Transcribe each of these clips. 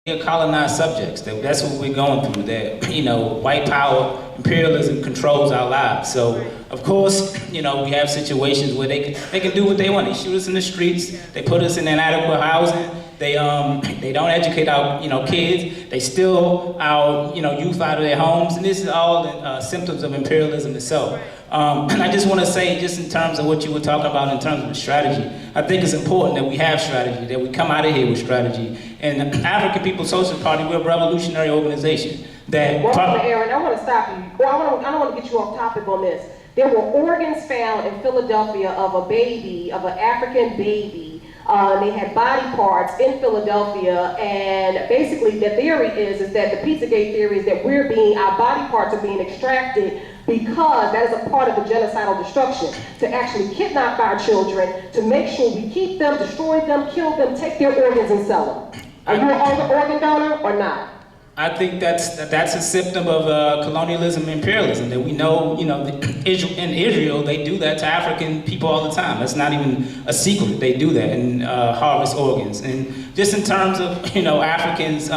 colonized subjects. That's what we're going through. That white power, imperialism controls our lives. So of course, we have situations where they can do what they want. They shoot us in the streets. They put us in inadequate housing. They don't educate our kids. They steal our youth out of their homes, and this is all symptoms of imperialism itself. And I just want to say, just in terms of what you were talking about in terms of the strategy, I think it's important that we have strategy, that we come out of here with strategy. And the African People's Social Party, we're a revolutionary organization. Aaron, I want to stop you. Well, I don't want to get you off topic on this. There were organs found in Philadelphia of a baby, of an African baby. They had body parts in Philadelphia, and basically the theory is that the Pizzagate theory is that our body parts are being extracted because that is a part of the genocidal destruction, to actually kidnap our children, to make sure we keep them, destroy them, kill them, take their organs and sell them. Are you an organ donor or not? I think that's a symptom of colonialism and imperialism, that we know, in Israel, they do that to African people all the time. That's not even a secret. They do that and harvest organs. And just in terms of, Africans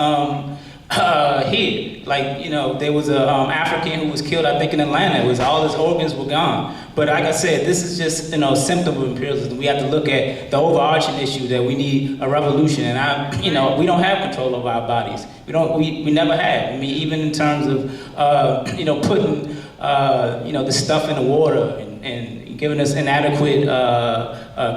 here, there was a African who was killed, I think in Atlanta. It was all his organs were gone. But like I said, this is just, a symptom of imperialism. We have to look at the overarching issue that we need a revolution. And we don't have control over our bodies. We never have. I mean, even in terms of, putting, the stuff in the water and giving us inadequate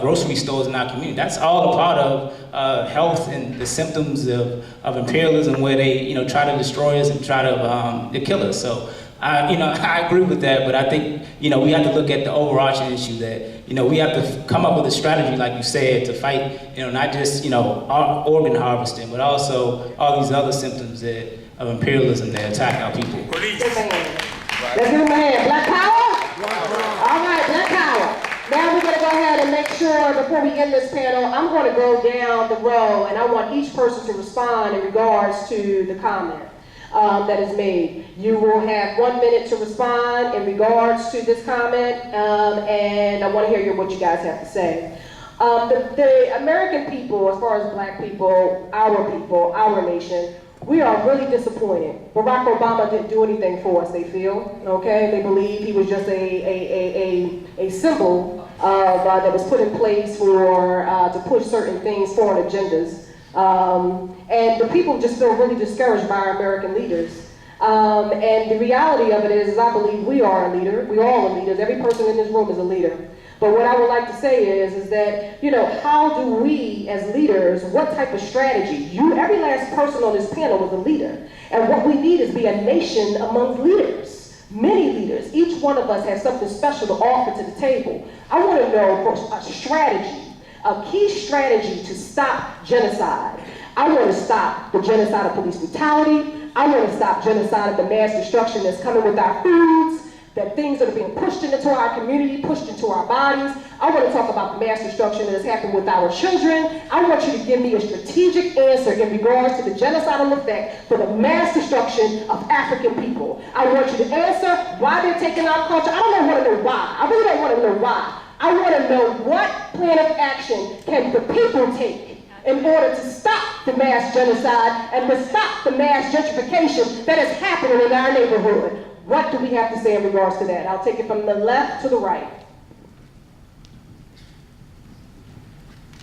grocery stores in our community. That's all a part of health and the symptoms of imperialism, where they, try to destroy us and try to kill us. So, I agree with that, but I think, we have to look at the overarching issue that, we have to come up with a strategy, like you said, to fight, not just, organ harvesting, but also all these other symptoms of imperialism that attack our people. Let's give him a hand. Black power? Wow. All right, black power. Now we're going to go ahead and make sure, before we end this panel, I'm going to go down the row, and I want each person to respond in regards to the comment that is made. You will have 1 minute to respond in regards to this comment, and I want to hear what you guys have to say. The American people, as far as black people, our nation, we are really disappointed. Barack Obama didn't do anything for us, they feel, okay? They believe he was just a symbol that was put in place to push certain things, foreign agendas. And the people just feel really discouraged by our American leaders. And the reality of it is I believe we are a leader. We all are leaders. Every person in this room is a leader. But what I would like to say is that, how do we as leaders, what type of strategy? Every last person on this panel was a leader. And what we need is be a nation among leaders. Many leaders. Each one of us has something special to offer to the table. I want to know a strategy. A key strategy to stop genocide. I want to stop the genocide of police brutality. I want to stop genocide of the mass destruction that's coming with our foods, that things that are being pushed into our community, pushed into our bodies. I want to talk about the mass destruction that has happened with our children. I want you to give me a strategic answer in regards to the genocidal effect for the mass destruction of African people. I want you to answer why they're taking our culture. I don't want to know why. I really don't want to know why. I want to know what plan of action can the people take in order to stop the mass genocide and to stop the mass gentrification that is happening in our neighborhood. What do we have to say in regards to that? I'll take it from the left to the right.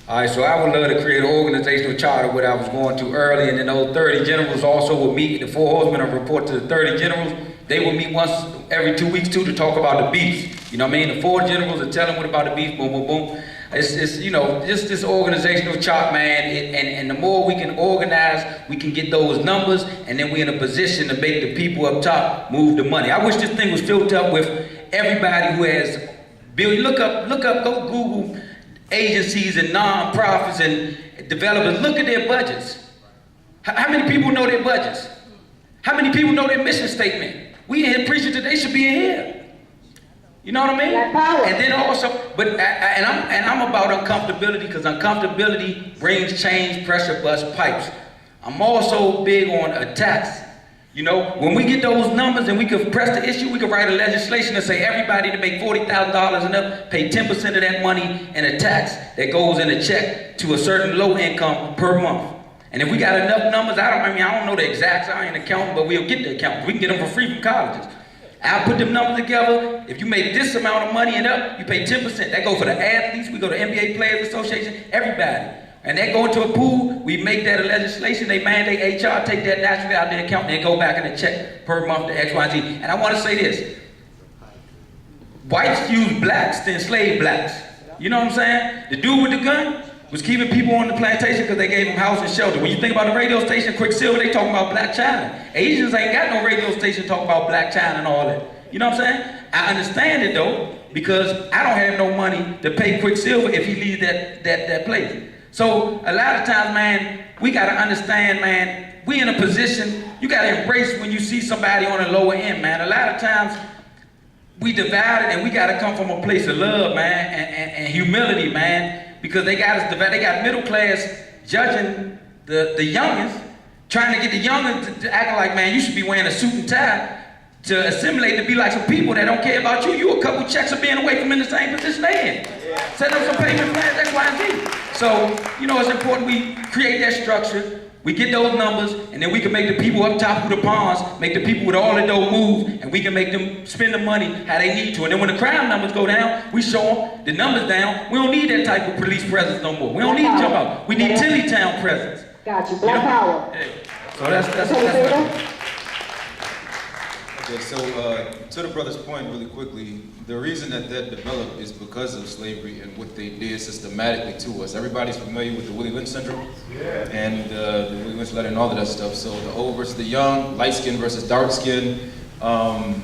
All right, so I would love to create an organizational charter, what I was going to early, and then those 30 generals also would meet, the 4 horsemen and report to the 30 generals. They will meet once every 2 weeks too to talk about the beef. You know what I mean? The 4 generals are telling what about the beef, boom, boom, boom. It's just this organizational chart, man. And the more we can organize, we can get those numbers, and then we're in a position to make the people up top move the money. I wish this thing was filled up with everybody who has built. Look up, go Google agencies and non-profits and developers. Look at their budgets. How many people know their budgets? How many people know their mission statement? We in here preaching today, should be in here. You know what I mean? And then also, I'm about uncomfortability, because uncomfortability brings change, pressure busts pipes. I'm also big on attacks. When we get those numbers and we can press the issue, we can write a legislation and say everybody to make $40,000 and up, pay 10% of that money in a tax that goes in a check to a certain low income per month. And if we got enough numbers, I don't know the exacts, I ain't accounting, but we'll get the accountants. We can get them for free from colleges. I'll put them numbers together. If you make this amount of money and up, you pay 10%. That go for the athletes, we go to NBA Players Association, everybody. And they go into a pool, we make that a legislation, they mandate HR, take that naturally out of the account, and go back and check per month to X, Y, Z. And I want to say this. Whites use blacks to enslave blacks. You know what I'm saying? The dude with the gun was keeping people on the plantation because they gave them house and shelter. When you think about the radio station, Quicksilver, they talking about Black China. Asians ain't got no radio station talking about Black China and all that. You know what I'm saying? I understand it though, because I don't have no money to pay Quicksilver if he leaves that place. So a lot of times, man, we gotta understand, man, we in a position, you gotta embrace when you see somebody on the lower end, man. A lot of times, we divided and we gotta come from a place of love, man, and humility, man. Because they got us divided. They got middle class judging the youngest, trying to get the youngest to act like, man, you should be wearing a suit and tie to assimilate, to be like some people that don't care about you. You a couple checks of being away from in the same position they in. Set up some payment plans, X, Y, and Z. So, you know, it's important we create that structure, we get those numbers, and then we can make the people up top of the ponds, make the people with all the dough move, and we can make them spend the money how they need to. And then when the crime numbers go down, we show them the numbers down. We don't need that type of police presence no more. We don't need to jump out. We need Tilly Town presence. Got you. Black power. Yeah. So that's Okay, so to the brother's point really quickly, the reason that developed is because of slavery and what they did systematically to us. Everybody's familiar with the Willie Lynch syndrome and the Willie Lynch letter and all of that stuff. So the old versus the young, light skin versus dark skin, man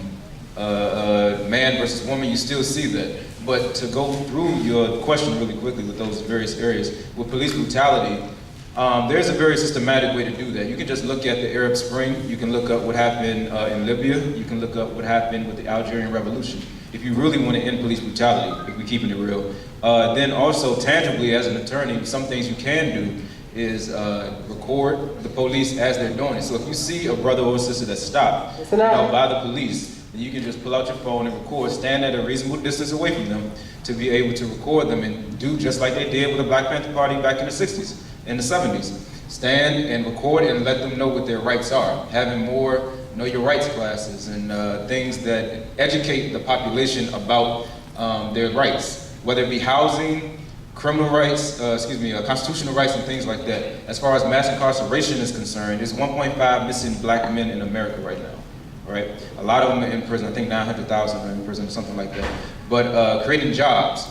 versus woman, you still see that. But to go through your question really quickly with those various areas, with police brutality, there's a very systematic way to do that. You can just look at the Arab Spring, you can look up what happened in Libya, you can look up what happened with the Algerian Revolution. If you really want to end police brutality, if we're keeping it real. Then also tangibly as an attorney, some things you can do is record the police as they're doing it. So if you see a brother or sister that's stopped by the police, then you can just pull out your phone and record, stand at a reasonable distance away from them to be able to record them and do just like they did with the Black Panther Party back in the 60s. In the 70s. Stand and record and let them know what their rights are. Having more know your rights classes and things that educate the population about their rights, whether it be housing, criminal rights, constitutional rights and things like that. As far as mass incarceration is concerned, there's 1.5 missing black men in America right now. Right? A lot of them are in prison. I think 900,000 are in prison or something like that. But creating jobs.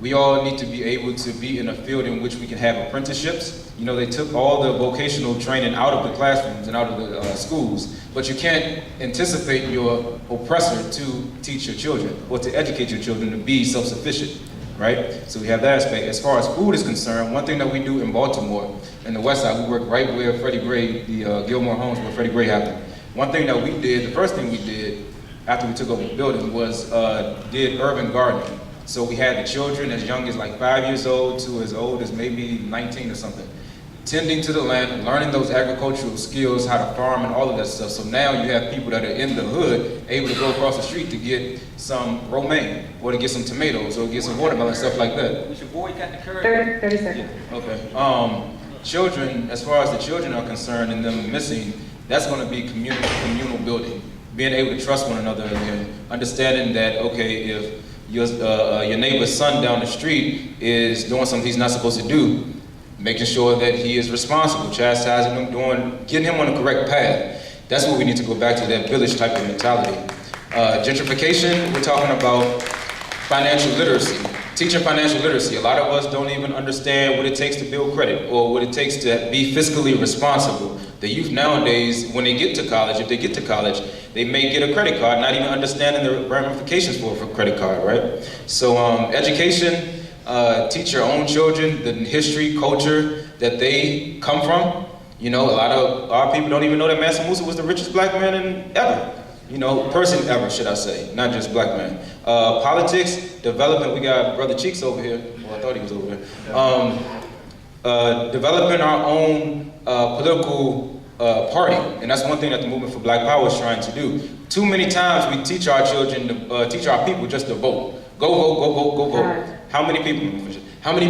We all need to be able to be in a field in which we can have apprenticeships. You know, they took all the vocational training out of the classrooms and out of the schools, but you can't anticipate your oppressor to teach your children or to educate your children to be self-sufficient, right? So we have that aspect. As far as food is concerned, one thing that we do in Baltimore, in the West Side, we work right where Freddie Gray, the Gilmore Homes, where Freddie Gray happened. One thing that we did, the first thing we did after we took over the building was did urban gardening. So we had the children as young as like 5 years old to as old as maybe 19 or something, tending to the land, learning those agricultural skills, how to farm and all of that stuff. So now you have people that are in the hood able to go across the street to get some romaine or to get some tomatoes or get some watermelon, stuff like that. Was your boy got the courage? 30 seconds. Yeah, okay. Children, as far as the children are concerned and them missing, that's going to be communal building. Being able to trust one another again, understanding that, okay, if your neighbor's son down the street is doing something he's not supposed to do, making sure that he is responsible, chastising him, getting him on the correct path. That's what we need to go back to, that village type of mentality. Gentrification, we're talking about financial literacy, teaching financial literacy. A lot of us don't even understand what it takes to build credit or what it takes to be fiscally responsible. The youth nowadays, when they get to college, if they get to college, they may get a credit card, not even understanding the ramifications for a credit card, right? So education, teach your own children the history, culture that they come from. You know, a lot of our people don't even know that Mansa Musa was the richest black man ever. You know, person ever, should I say, not just black man. Politics, development, we got Brother Cheeks over here. Well, I thought he was over there. Developing our own political party, and that's one thing that the Movement for Black Power is trying to do. Too many times we teach our children, teach our people just to vote. Go vote, go vote, go vote. How many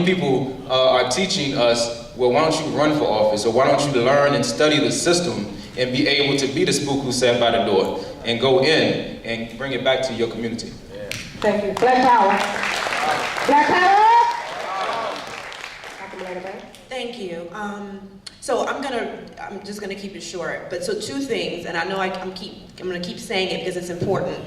people are teaching us well, why don't you run for office, or why don't you learn and study the system and be able to be the spook who sat by the door and go in and bring it back to your community. Thank you. Black Power. Black Power! Thank you. So I'm just gonna keep it short. But so two things, and I know I'm gonna keep saying it because it's important.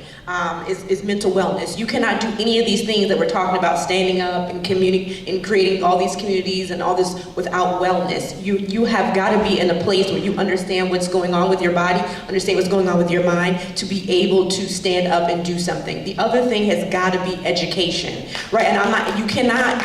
Is mental wellness. You cannot do any of these things that we're talking about, standing up and and creating all these communities and all this without wellness. You have got to be in a place where you understand what's going on with your body, understand what's going on with your mind, to be able to stand up and do something. The other thing has got to be education, right? And you cannot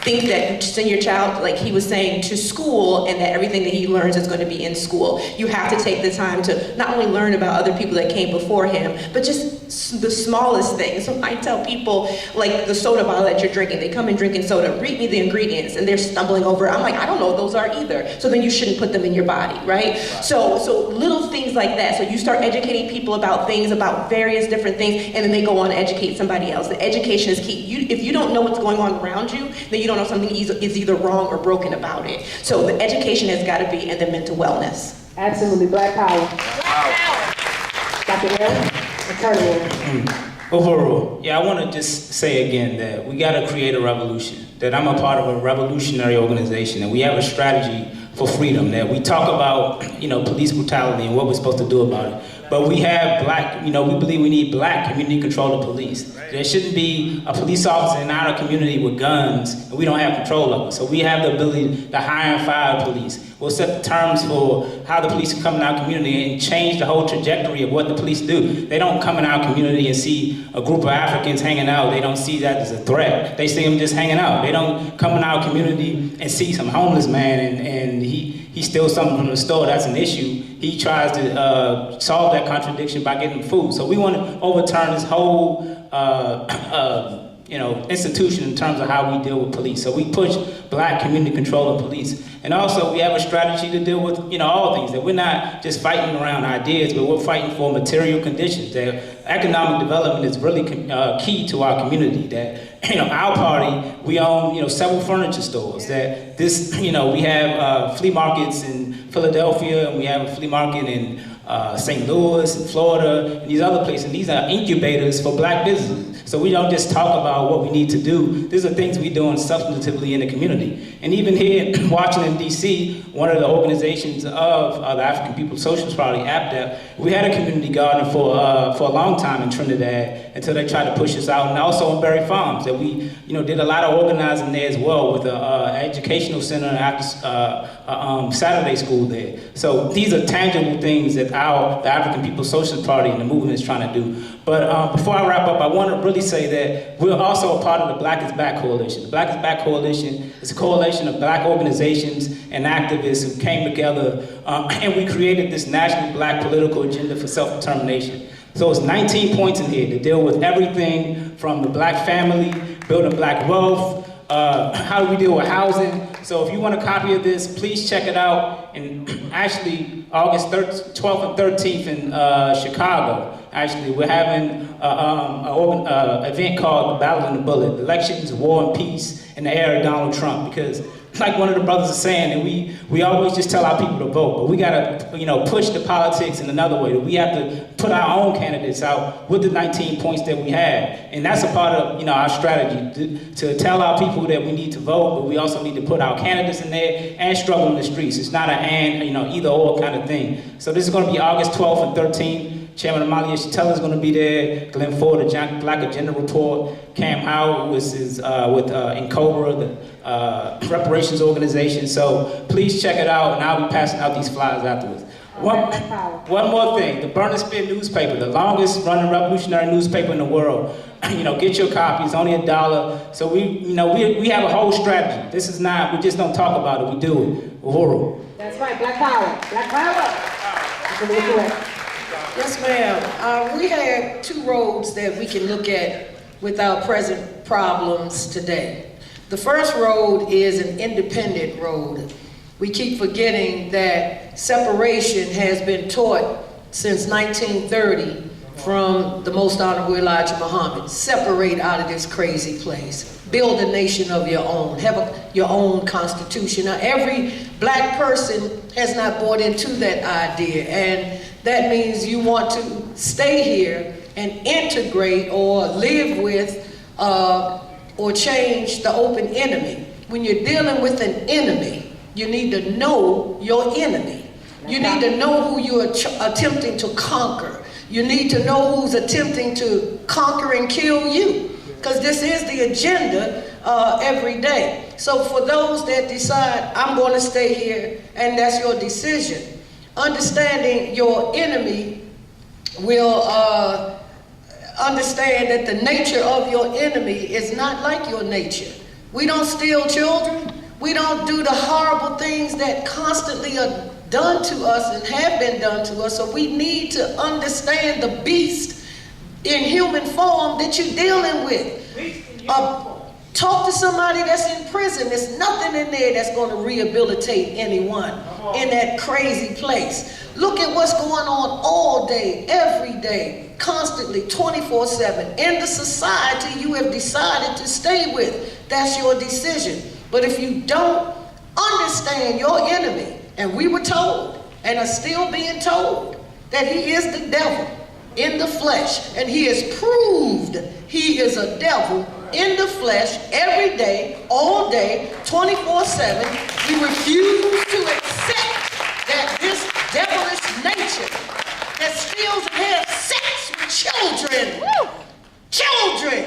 think that you send your child, like he was saying, to school and that everything that he learns is going to be in school. You have to take the time to not only learn about other people that came before him, but just the smallest things. So I tell people, like the soda bottle that you're drinking, they come in drinking soda, read me the ingredients, and they're stumbling over it. I'm like, I don't know what those are either. So then you shouldn't put them in your body, right? So little things like that. So you start educating people about things, about various different things, and then they go on to educate somebody else. The education is key. If you don't know what's going on around you, then you don't know something is either wrong or broken about it. So the education has got to be, and the mental wellness. Absolutely. Black Power. Dr. Hill, Attorney. Overall, yeah, I want to just say again that we got to create a revolution, that I'm a part of a revolutionary organization, and we have a strategy for freedom, that we talk about, police brutality and what we're supposed to do about it. But we have we believe we need black community control of police. There shouldn't be a police officer in our community with guns and we don't have control of it. So we have the ability to hire and fire police. We'll set the terms for how the police come in our community and change the whole trajectory of what the police do. They don't come in our community and see a group of Africans hanging out. They don't see that as a threat. They see them just hanging out. They don't come in our community and see some homeless man and he steals something from the store. That's an issue. He tries to solve that contradiction by getting food. So we want to overturn this whole institution in terms of how we deal with police. So we push black community control of police. And also we have a strategy to deal with, all things, that we're not just fighting around ideas, but we're fighting for material conditions, that economic development is really key to our community, that, our party, we own, several furniture stores, that this, we have flea markets in Philadelphia, and we have a flea market in St. Louis and Florida and these other places. These are incubators for black businesses. So we don't just talk about what we need to do. These are things we're doing substantively in the community. And even here in Washington, D.C., one of the organizations of the African People's Socialist Party, APDEP, we had a community garden for a long time in Trinidad until they tried to push us out. And also in Berry Farms, that we did a lot of organizing there as well with an educational center after Saturday school there. So these are tangible things that the African People's Socialist Party and the movement is trying to do. But before I wrap up, I want to really say that we're also a part of the Black is Back Coalition. The Black is Back Coalition is a coalition of black organizations and activists who came together and we created this national black political agenda for self-determination. So it's 19 points in here to deal with everything from the black family, building black wealth, how do we deal with housing. So if you want a copy of this, please check it out. And actually, August 12th and 13th in Chicago, actually, we're having an event called The Battle and the Bullet, Elections, War and Peace in the Era of Donald Trump. Because like one of the brothers is saying, and we always just tell our people to vote, but we gotta push the politics in another way. We have to put our own candidates out with the 19 points that we have. And that's a part of our strategy, to tell our people that we need to vote, but we also need to put our candidates in there and struggle in the streets. It's not an either or kind of thing. So this is gonna be August 12th and 13th. Chairman Amalia Chatella is going to be there. Glenn Ford, the Black Agenda Report. Cam Howard is with NCOBRA, the reparations organization. So please check it out, and I'll be passing out these flyers afterwards. One more thing, the Burn and Spit newspaper, the longest running revolutionary newspaper in the world. Get your copy, it's only $1. So we have a whole strategy. This is not, we just don't talk about it, we do it. Uhuru. That's right, Black Power. Black Power. Yes, ma'am. We have two roads that we can look at with our present problems today. The first road is an independent road. We keep forgetting that separation has been taught since 1930 from the Most Honorable Elijah Muhammad. Separate out of this crazy place. Build a nation of your own. Have your own constitution. Now, every black person has not bought into that idea, and that means you want to stay here and integrate or live with or change the open enemy. When you're dealing with an enemy, you need to know your enemy. You need to know who you're attempting to conquer. You need to know who's attempting to conquer and kill you. Because this is the agenda every day. So for those that decide, I'm going to stay here, and that's your decision. Understanding your enemy will understand that the nature of your enemy is not like your nature. We don't steal children. We don't do the horrible things that constantly are done to us and have been done to us. So we need to understand the beast in human form that you're dealing with. Talk to somebody that's in prison. There's nothing in there that's going to rehabilitate anyone in that crazy place. Look at what's going on all day, every day, constantly, 24/7. In the society you have decided to stay with, that's your decision. But if you don't understand your enemy, and we were told, and are still being told, that he is the devil in the flesh, and he has proved he is a devil in the flesh every day, all day, 24/7. We refuse to accept that this devilish nature that steals and has sex with children,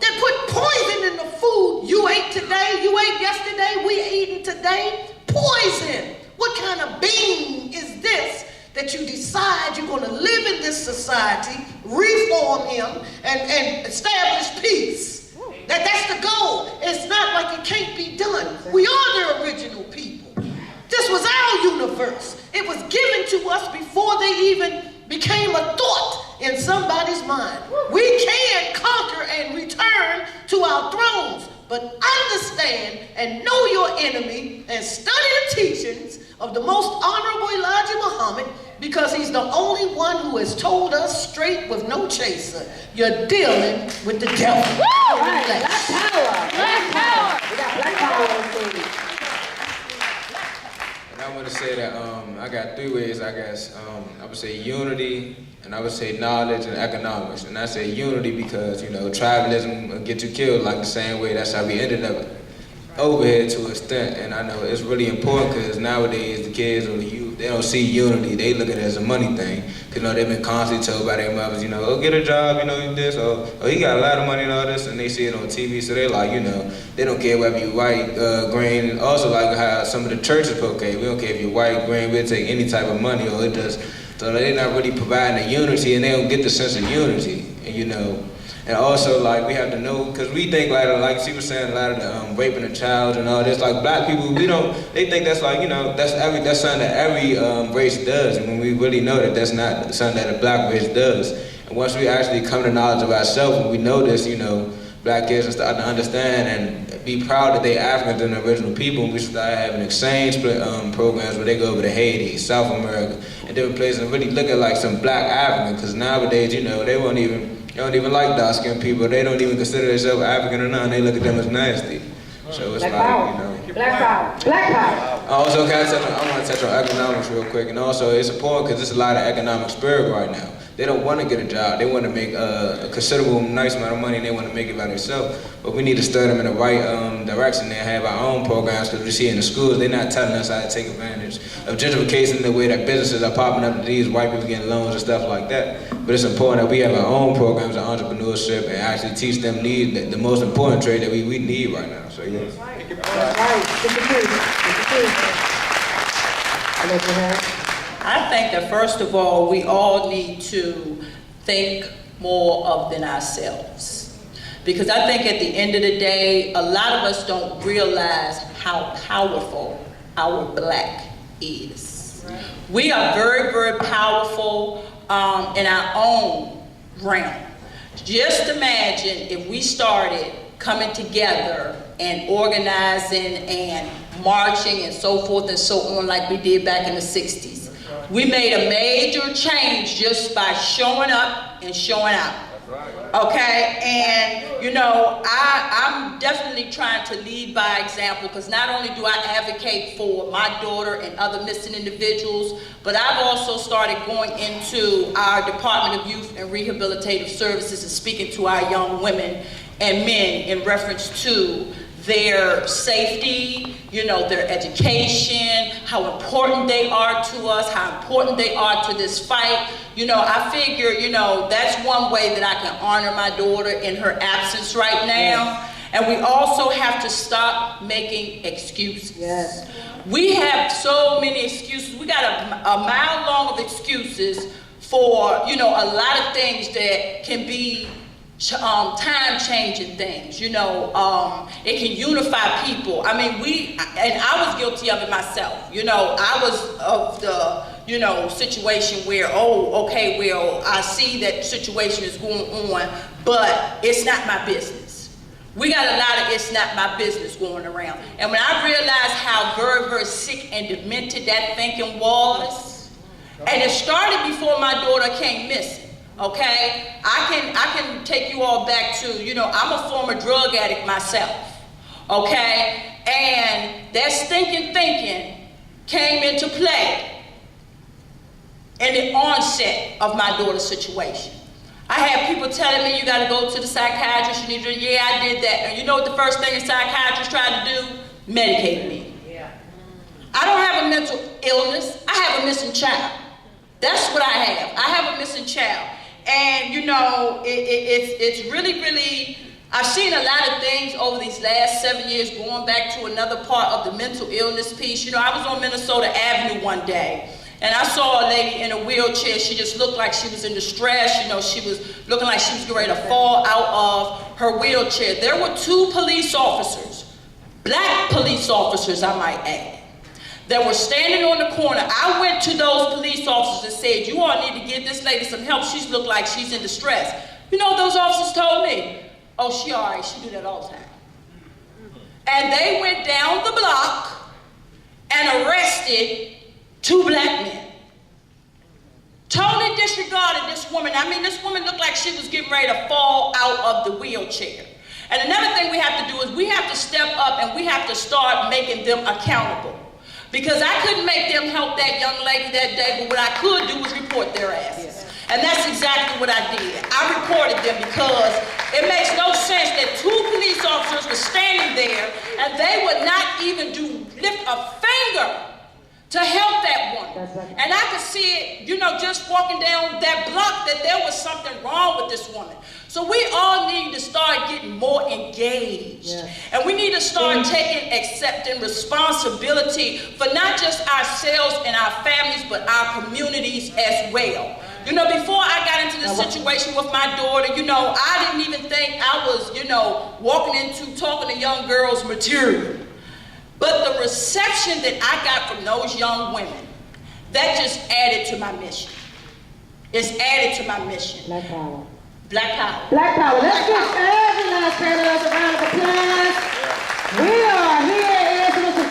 that put poison in the food you ate today, you ate yesterday, we eating today, poison. What kind of being is this that you decide you're going to live in this society, reform him, and establish peace? That's the goal. It's not like it can't be done. We are the original people. This was our universe. It was given to us before they even became a thought in somebody's mind. We can conquer and return to our thrones, but understand and know your enemy and study the teachings of the Most Honorable Elijah Muhammad, because he's the only one who has told us straight with no chaser, you're dealing with the devil. All right, Black Power. Black Power. We got Black Power on the stage. And I want to say that I got three ways, I guess. I would say unity, and I would say knowledge and economics. And I say unity because, you know, tribalism will get you killed like the same way. That's how we ended up over here to an extent. And I know it's really important because nowadays the kids or the youth, they don't see unity. They look at it as a money thing. Because, you know, they've been constantly told by their mothers, you know, oh, get a job, you know, this, or oh, he got a lot of money and all this, and they see it on TV. So they're like, you know, they don't care whether you white, green, and also like how some of the churches, okay, we don't care if you're white, green, we'll take any type of money, or it just, so they're not really providing a unity, and they don't get the sense of unity, and you know. And also, like, we have to know, because we think, like she was saying, a lot of the raping a child and all this, like, black people, we don't, they think that's like, you know, that's something that every race does, and when we really know that that's not something that a black race does. And once we actually come to knowledge of ourselves, and we know this, you know, black kids start to understand and be proud that they Africans and the original people, and we start having exchange programs where they go over to Haiti, South America, and different places, and really look at like some black African, because nowadays, you know, they don't even like dark-skinned people. They don't even consider themselves African or none. They look at them as nasty. So it's Black like, Power. you know. Black Power. Black Power. I want to touch on economics real quick. And also, it's important because there's a lot of economic spirit right now. They don't want to get a job. They want to make a considerable, nice amount of money, and they want to make it by themselves. But we need to stir them in the right direction and have our own programs, because we see in the schools, they're not telling us how to take advantage of gentrification, the way that businesses are popping up to these white people getting loans and stuff like that. But it's important that we have our own programs of entrepreneurship and actually teach them the most important trade that we need right now. So yeah. That's right. Get the truth. Get the truth. I let you have. I think that first of all, we all need to think more of than ourselves. Because I think at the end of the day, a lot of us don't realize how powerful our black is. We are very, very powerful in our own realm. Just imagine if we started coming together and organizing and marching and so forth and so on like we did back in the 60s. We made a major change just by showing up and showing out. Okay, and you know, I'm definitely trying to lead by example, because not only do I advocate for my daughter and other missing individuals, but I've also started going into our Department of Youth and Rehabilitative Services and speaking to our young women and men in reference to their safety, you know, their education, how important they are to us, how important they are to this fight. You know, I figure, you know, that's one way that I can honor my daughter in her absence right now. And we also have to stop making excuses. Yes. We have so many excuses. We got a mile long of excuses for, you know, a lot of things that can be time-changing things, you know, it can unify people. I mean, and I was guilty of it myself, you know, I was of the, you know, situation where, oh, okay, well, I see that situation is going on, but it's not my business. We got a lot of it's not my business going around. And when I realized how very, very sick and demented that thinking was, and it started before my daughter came missing. Okay, I can take you all back to, you know, I'm a former drug addict myself, okay, and that stinking thinking came into play in the onset of my daughter's situation. I had people telling me, you got to go to the psychiatrist, you need to, yeah, I did that, and you know what the first thing the psychiatrist tried to do? Medicate me. Yeah. I don't have a mental illness, I have a missing child. That's what I have. I have a missing child. And you know, it's really, really, I've seen a lot of things over these last 7 years, going back to another part of the mental illness piece. You know, I was on Minnesota Avenue one day, and I saw a lady in a wheelchair. She just looked like she was in distress. You know, she was looking like she was getting ready to fall out of her wheelchair. There were 2 police officers, black police officers, I might add, that were standing on the corner. I went to those police officers and said, you all need to give this lady some help. She's looked like she's in distress. You know what those officers told me? Oh, she all right, she do that all the time. And they went down the block and arrested 2 black men. Totally disregarded this woman. I mean, this woman looked like she was getting ready to fall out of the wheelchair. And another thing we have to do is we have to step up and we have to start making them accountable. Because I couldn't make them help that young lady that day, but what I could do was report their asses. And that's exactly what I did. I reported them because it makes no sense that 2 police officers were standing there and they would not even lift a finger to help that woman. And I could see it, you know, just walking down that block, that there was something wrong with this woman. So we all need to start getting more engaged. And we need to start accepting responsibility for not just ourselves and our families, but our communities as well. You know, before I got into this situation with my daughter, you know, I didn't even think I was, you know, walking into talking to young girls material. But the reception that I got from those young women, that just added to my mission. It's added to my mission. Black power. Black power. Black power. Let's give every last panelist a round of applause. We are here answering some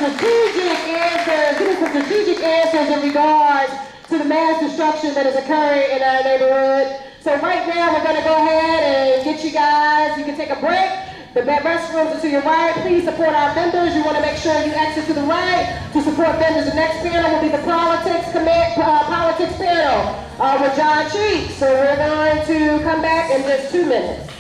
strategic answers in regards to the mass destruction that is occurring in our neighborhood. So right now we're going to go ahead and get you guys, you can take a break. The restrooms are to your right. Please support our vendors. You want to make sure you exit to the right to support vendors. The next panel will be the politics panel with John Cheek. So we're going to come back in just 2 minutes.